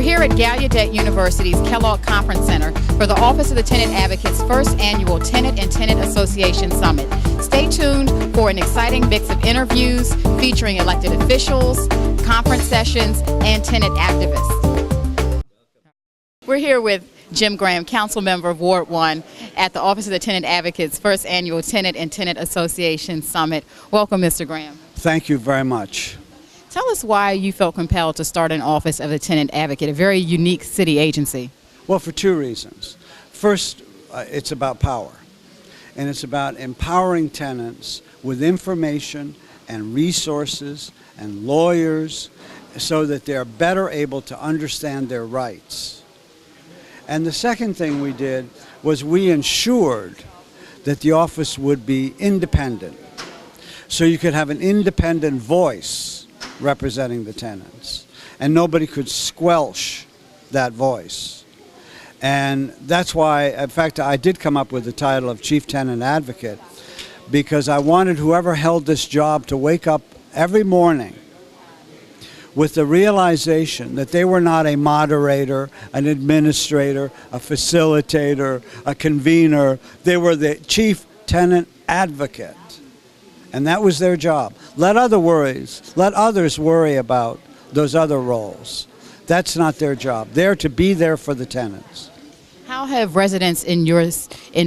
here at Gallaudet University's Kellogg Conference Center for the Office of the Tenant Advocate's first annual Tenant and Tenant Association Summit. Stay tuned for an exciting mix of interviews featuring elected officials, conference sessions, and tenant activists. We're here with Jim Graham, Council Member of Ward 1 at the Office of the Tenant Advocate's first annual Tenant and Tenant Association Summit. Welcome, Mr. Graham. Thank you very much. Tell us why you felt compelled to start an Office of the Tenant Advocate, a very unique city agency. Well, for two reasons. First, it's about power, and it's about empowering tenants with information and resources and lawyers so that they're better able to understand their rights. And the second thing we did was we ensured that the office would be independent, so you could have an independent voice representing the tenants, and nobody could squelch that voice. And that's why, in fact, I did come up with the title of Chief Tenant Advocate, because I wanted whoever held this job to wake up every morning with the realization that they were not a moderator, an administrator, a facilitator, a convener. They were the Chief Tenant Advocate. And that was their job. Let others worry about those other roles. That's not their job. They're to be there for the tenants. How have residents in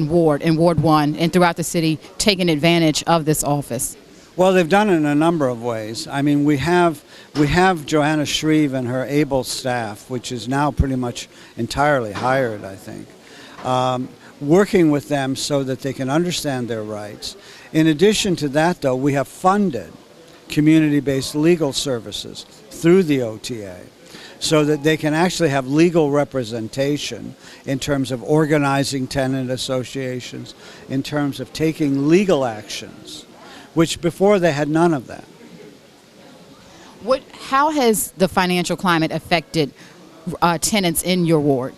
Ward 1 and throughout the city taken advantage of this office? Well, they've done it in a number of ways. I mean, we have Joanna Shreve and her able staff, which is now pretty much entirely hired, I think, working with them so that they can understand their rights. In addition to that, though, we have funded community-based legal services through the OTA so that they can actually have legal representation in terms of organizing tenant associations, in terms of taking legal actions, which before they had none of that. How has the financial climate affected tenants in your ward?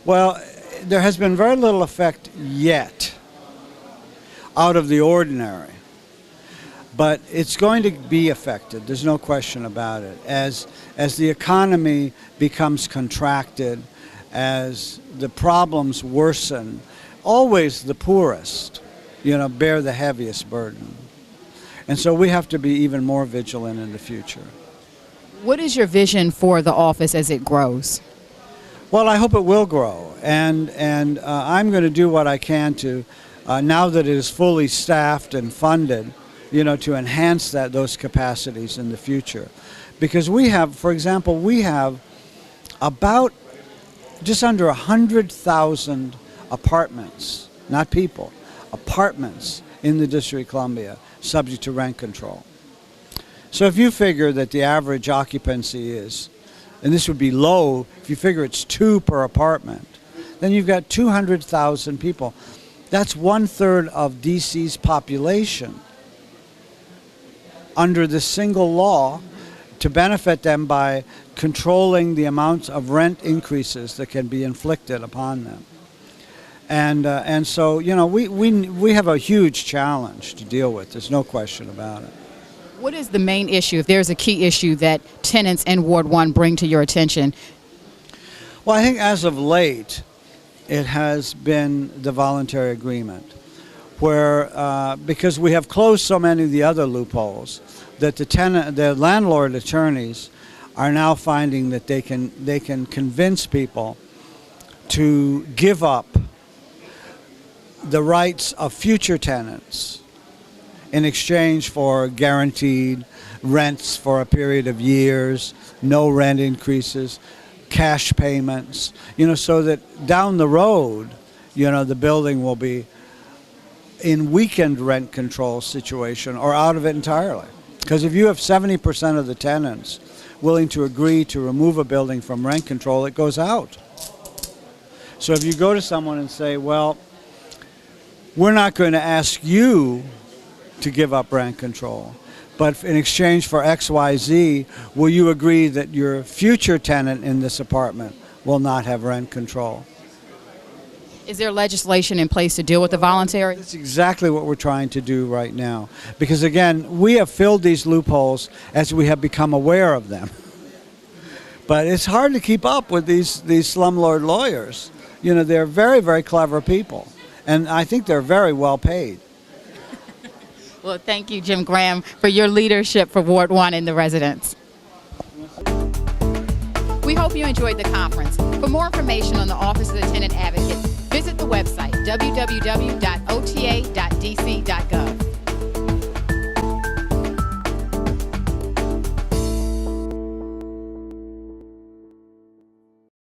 Well, there has been very little effect yet out of the ordinary, but it's going to be affected. There's no question about it. As the economy becomes contracted, as the problems worsen, always the poorest, bear the heaviest burden. And so we have to be even more vigilant in the future. What is your vision for the office as it grows? Well, I hope it will grow, and I'm going to do what I can to, now that it is fully staffed and funded, to enhance those capacities in the future. Because we have, for example, about just under 100,000 apartments, not people, apartments in the District of Columbia subject to rent control. So if you figure that the average occupancy is, and this would be low, if you figure it's 2 per apartment, then you've got 200,000 people. That's 1/3 of DC's population under this single law to benefit them by controlling the amounts of rent increases that can be inflicted upon them. And so, we have a huge challenge to deal with. There's no question about it. What is the main issue, if there's a key issue that tenants in Ward 1 bring to your attention? Well, I think as of late, it has been the voluntary agreement, where because we have closed so many of the other loopholes, that the landlord attorneys are now finding that they can convince people to give up the rights of future tenants in exchange for guaranteed rents for a period of years, no rent increases, cash payments, so that down the road, the building will be in weakened rent control situation or out of it entirely. Because if you have 70% of the tenants willing to agree to remove a building from rent control, it goes out. So if you go to someone and say, well, we're not going to ask you to give up rent control, but in exchange for XYZ, will you agree that your future tenant in this apartment will not have rent control? Is there legislation in place to deal with the voluntary? That's exactly what we're trying to do right now. Because again, we have filled these loopholes as we have become aware of them. But it's hard to keep up with these slumlord lawyers. You know, they're very, very clever people. And I think they're very well paid. Well, thank you, Jim Graham, for your leadership for Ward 1 and the residents. We hope you enjoyed the conference. For more information on the Office of the Tenant Advocate, visit the website www.ota.dc.gov.